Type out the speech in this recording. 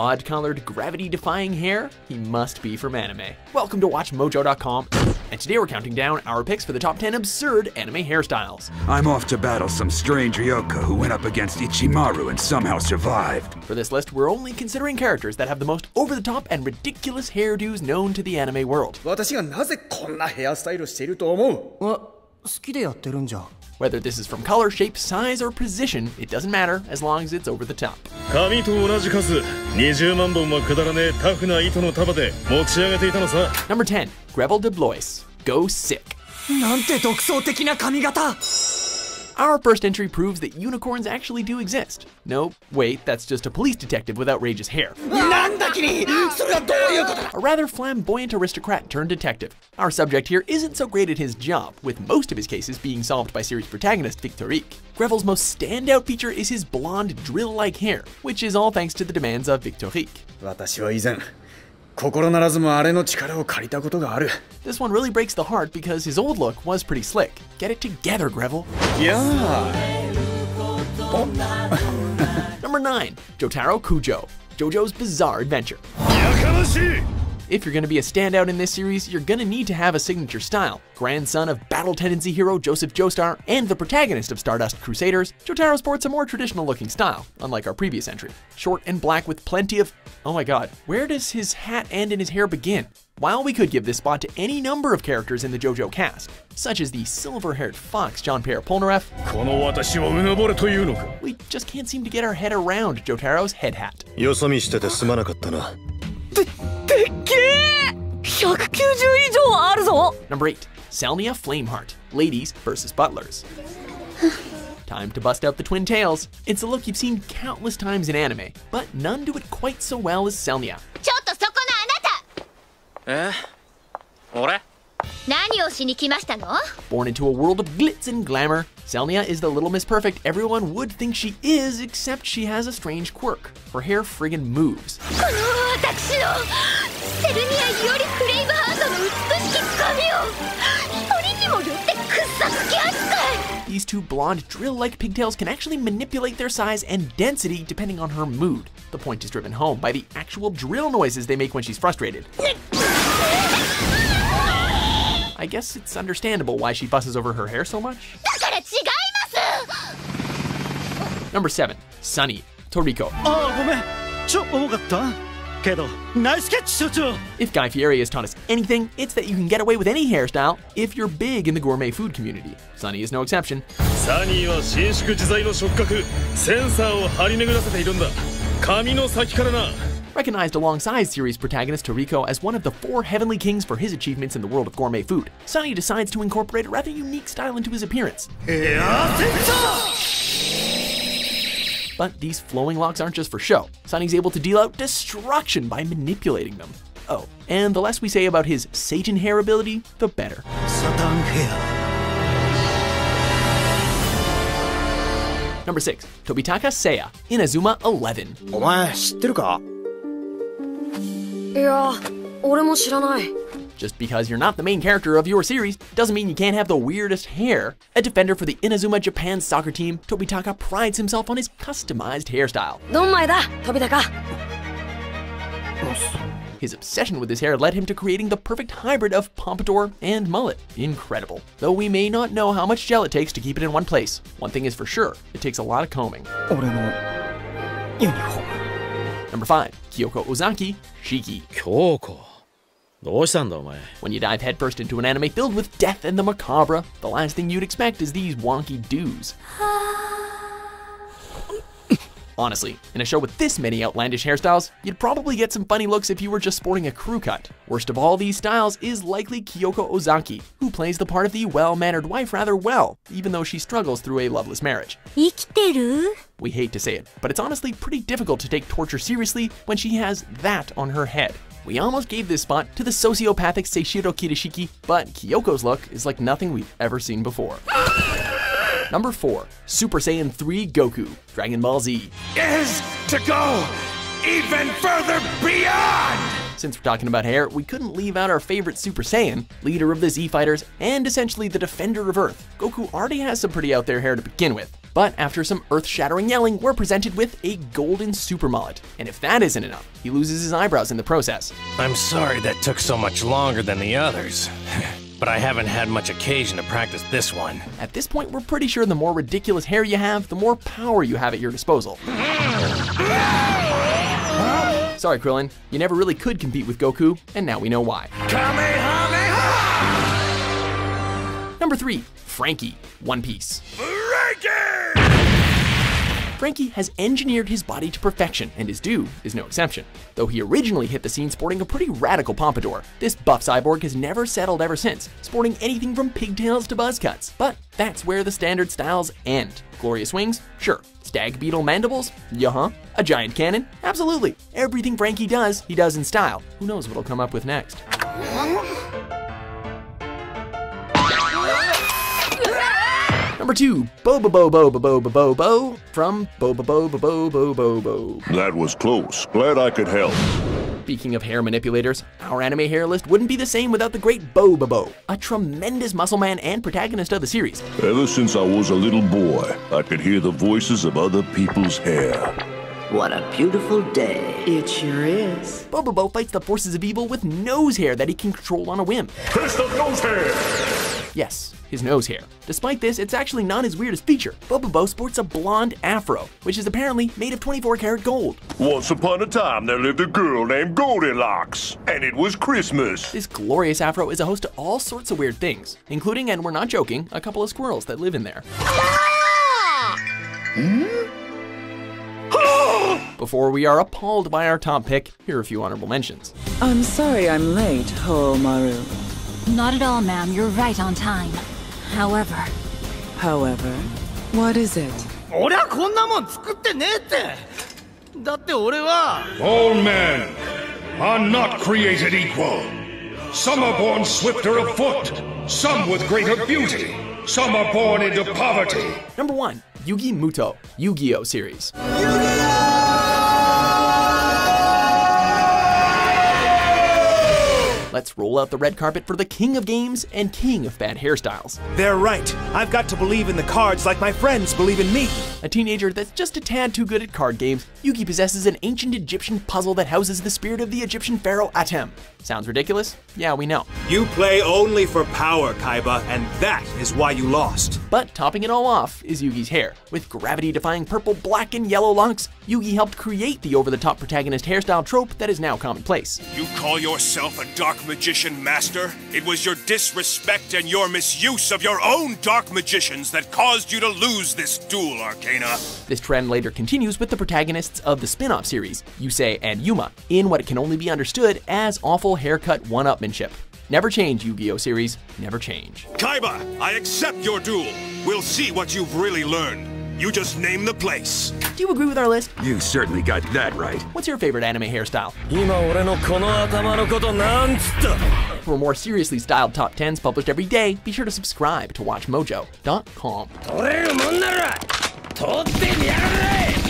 odd-colored, gravity-defying hair? He must be from anime. Welcome to WatchMojo.com, and today we're counting down our picks for the top 10 absurd anime hairstyles. I'm off to battle some strange Ryoko who went up against Ichimaru and somehow survived. For this list, we're only considering characters that have the most over-the-top and ridiculous hairdos known to the anime world. 私がなぜこんなヘアスタイルしていると思う？好きでやってるんじゃ。 Whether this is from color, shape, size, or position, it doesn't matter as long as it's over the top. 髪と同じ数、20万本はくだらねえタフな糸の束で持ち上げていたのさ。Number 10, Grevel de Blois, Gosick. なんて独創的な髪型。 Our first entry proves that unicorns actually do exist. No, wait, that's just a police detective with outrageous hair. なんだ君、それはどういうこと？ A rather flamboyant aristocrat turned detective. Our subject here isn't so great at his job, with most of his cases being solved by series protagonist Victorique. Grevel's most standout feature is his blonde, drill-like hair, which is all thanks to the demands of Victorique. 私は以前、心ならずもあれの力を借りたことがある。 This one really breaks the heart because his old look was pretty slick. Get it together, Grevel. Yeah. Number 9, Jotaro Kujo, Jojo's Bizarre Adventure. やかましい！ If you're going to be a standout in this series, you're going to need to have a signature style. Grandson of battle tendency hero Joseph Joestar and the protagonist of Stardust Crusaders, Jotaro sports a more traditional looking style, unlike our previous entry. Short and black with plenty of... oh my god, where does his hat end and his hair begin? While we could give this spot to any number of characters in the JoJo cast, such as the silver-haired fox Jean-Pierre Polnareff, この私をうぬぼれというのか。 we just can't seem to get our head around Jotaro's head hat. よそ見しててすまなかったな。でっけえ！190以上あるぞ。 Number 8, Selnia Flameheart, Ladies vs. Butlers. Time to bust out the twin tails. It's a look you've seen countless times in anime, but none do it quite so well as Selnia. ちょっとそこのあなた。俺？何をしに来ましたの？ Born into a world of glitz and glamour, Selnia is the Little Miss Perfect everyone would think she is, except she has a strange quirk. Her hair friggin' moves. この私のセルニアよりフレイムハートの美しき髪を一人にもよって草つき扱い。 These two blonde drill-like pigtails can actually manipulate their size and density depending on her mood. The point is driven home by the actual drill noises they make when she's frustrated. I guess it's understandable why she fusses over her hair so much. だから違います。 Number 7, Sunny, Toriko. ああ、ごめん。ちょっと重かった。けど、ナイスキャッチ、所長。 If Guy Fieri has taught us anything, it's that you can get away with any hairstyle if you're big in the gourmet food community. Sunny is no exception. サニーは伸縮自在の触覚、センサーを張り巡らせているんだ。髪の先からな。 Recognized alongside series protagonist Toriko as one of the 4 heavenly kings for his achievements in the world of gourmet food, Sunny decides to incorporate a rather unique style into his appearance. But these flowing locks aren't just for show. Sunny's able to deal out destruction by manipulating them. Oh, and the less we say about his Satan hair ability, the better. サタンヘア。 Number 6, Tobitaka Seiya, Inazuma 11. お前知ってるか？いや、俺も知らない。 Just because you're not the main character of your series doesn't mean you can't have the weirdest hair. A defender for the Inazuma Japan soccer team, Tobitaka prides himself on his customized hairstyle. どんまいだ、飛高。 His obsession with his hair led him to creating the perfect hybrid of pompadour and mullet. Incredible. Though we may not know how much gel it takes to keep it in one place, one thing is for sure, it takes a lot of combing. 俺のユニフォーム。 Number 5, Kyoko Ozaki, Shiki. 京子、どうしたんだお前。 When you dive headfirst into an anime filled with death and the macabre, the last thing you'd expect is these wonky doos. Honestly, in a show with this many outlandish hairstyles, you'd probably get some funny looks if you were just sporting a crew cut. Worst of all these styles is likely Kyoko Ozaki, who plays the part of the well-mannered wife rather well, even though she struggles through a loveless marriage. 生きてる？ We hate to say it, but it's honestly pretty difficult to take torture seriously when she has that on her head. We almost gave this spot to the sociopathic Seishiro Kirishiki, but Kyoko's look is like nothing we've ever seen before. Number 4, Super Saiyan 3 Goku, Dragon Ball Z. Is to go even further beyond! Since we're talking about hair, we couldn't leave out our favorite Super Saiyan, leader of the Z Fighters, and essentially the defender of Earth. Goku already has some pretty out there hair to begin with. But after some earth-shattering yelling, we're presented with a golden super mullet. And if that isn't enough, he loses his eyebrows in the process. I'm sorry that took so much longer than the others, but I haven't had much occasion to practice this one. At this point, we're pretty sure the more ridiculous hair you have, the more power you have at your disposal. Sorry, Krillin, you never really could compete with Goku, and now we know why. Number 3, Frankie, One Piece. Frankie has engineered his body to perfection, and his due is no exception. Though he originally hit the scene sporting a pretty radical pompadour, this buff cyborg has never settled ever since, sporting anything from pigtails to buzz cuts. But that's where the standard styles end. Glorious wings? Sure. Stag beetle mandibles? Yeah-huh. A giant cannon? Absolutely. Everything Frankie does, he does in style. Who knows what he'll come up with next? Number 2, Bobobo-bo Bo-Bobo-bo from Bobobo-bo Bo-Bobo. That was close. Glad I could help. Speaking of hair manipulators, our anime hair list wouldn't be the same without the great Bobobo, a tremendous muscle man and protagonist of the series. Ever since I was a little boy, I could hear the voices of other people's hair. What a beautiful day. It sure is. Bobobo fights the forces of evil with nose hair that he can control on a whim. Crystal nose hair! Yes, his nose hair. Despite this, it's actually not his weirdest feature. Bobobo sports a blonde afro, which is apparently made of 24-karat gold. Once upon a time, there lived a girl named Goldilocks, and it was Christmas. This glorious afro is a host to all sorts of weird things, including, and we're not joking, a couple of squirrels that live in there. Before we are appalled by our top pick, here are a few honorable mentions. I'm sorry I'm late, Maru. Not at all, ma'am. You're right on time. However, what is it? 俺はこんなもん作ってねえってだって俺は All men are not created equal. Some are born swifter of foot, some with greater beauty, some are born into poverty. Number 1, Yugi Muto, Yu-Gi-Oh! Series. Let's roll out the red carpet for the king of games and king of bad hairstyles. They're right. I've got to believe in the cards like my friends believe in me. A teenager that's just a tad too good at card games, Yugi possesses an ancient Egyptian puzzle that houses the spirit of the Egyptian pharaoh Atem. Sounds ridiculous? Yeah, we know. You play only for power, Kaiba, and that is why you lost. But topping it all off is Yugi's hair. With gravity-defying purple, black, and yellow locks, Yugi helped create the over-the-top protagonist hairstyle trope that is now commonplace. You call yourself a dark magician master? It was your disrespect and your misuse of your own dark magicians that caused you to lose this duel, Arcana. This trend later continues with the protagonists of the spin-off series, Yusei and Yuma, in what can only be understood as awful haircut one-upmanship. Never change, Yu-Gi-Oh! Series, never change. Kaiba, I accept your duel. We'll see what you've really learned. You just name the place. Do you agree with our list? You certainly got that right. What's your favorite anime hairstyle? 今俺のこの頭のことなんつった For more seriously styled top 10s published every day, be sure to subscribe to WatchMojo.com. 取れるもんなら取ってみやがれ